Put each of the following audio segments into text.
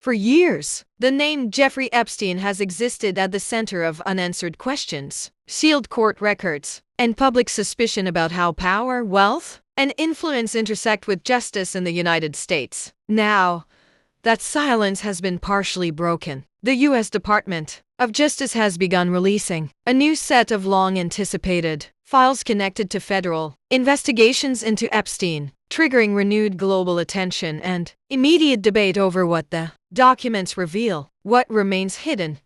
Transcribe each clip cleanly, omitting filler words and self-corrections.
For years, the name Jeffrey Epstein has existed at the center of unanswered questions, sealed court records, and public suspicion about how power, wealth, and influence intersect with justice in the United States. Now, that silence has been partially broken. The U.S. Department of Justice has begun releasing a new set of long-anticipated files connected to federal investigations into Epstein, triggering renewed global attention and immediate debate over what the documents reveal, what remains hidden,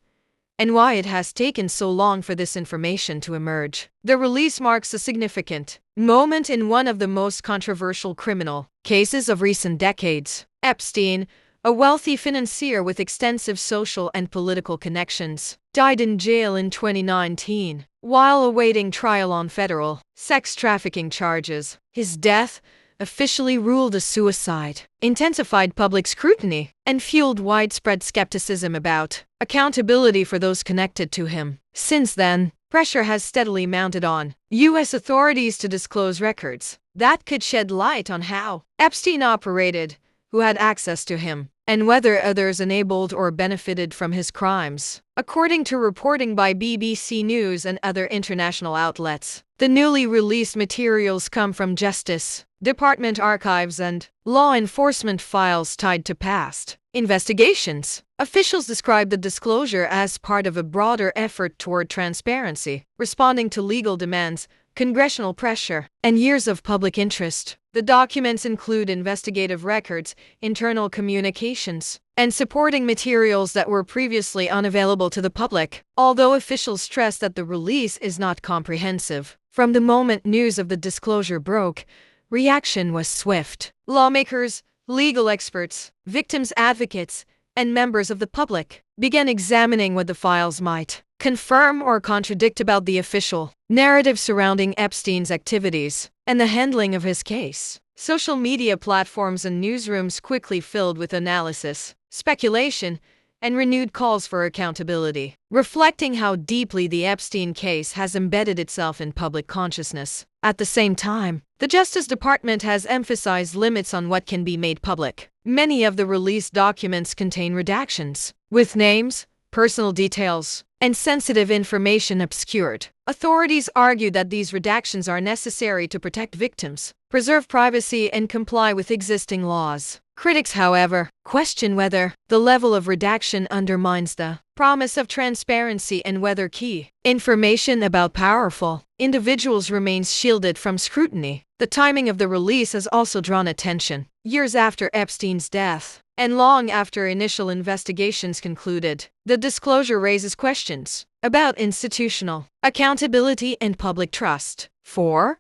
and why it has taken so long for this information to emerge. The release marks a significant moment in one of the most controversial criminal cases of recent decades. Epstein, a wealthy financier with extensive social and political connections, died in jail in 2019 while awaiting trial on federal sex trafficking charges. His death, officially ruled a suicide, intensified public scrutiny and fueled widespread skepticism about accountability for those connected to him. Since then, pressure has steadily mounted on U.S. authorities to disclose records that could shed light on how Epstein operated, who had access to him, and whether others enabled or benefited from his crimes. According to reporting by BBC News and other international outlets, the newly released materials come from Justice Department archives and law enforcement files tied to past investigations. Officials describe the disclosure as part of a broader effort toward transparency, responding to legal demands, congressional pressure, and years of public interest. The documents include investigative records, internal communications, and supporting materials that were previously unavailable to the public, although officials stress that the release is not comprehensive. From the moment news of the disclosure broke, reaction was swift. Lawmakers, legal experts, victims' advocates, and members of the public began examining what the files might confirm or contradict about the official narrative surrounding Epstein's activities and the handling of his case. Social media platforms and newsrooms quickly filled with analysis, speculation, and renewed calls for accountability, reflecting how deeply the Epstein case has embedded itself in public consciousness. At the same time, the Justice Department has emphasized limits on what can be made public. Many of the released documents contain redactions, with names, personal details, and sensitive information obscured. Authorities argue that these redactions are necessary to protect victims, preserve privacy, and comply with existing laws. Critics, however, question whether the level of redaction undermines the promise of transparency and whether key information about powerful individuals remains shielded from scrutiny. The timing of the release has also drawn attention. Years after Epstein's death, and long after initial investigations concluded, the disclosure raises questions about institutional accountability and public trust. For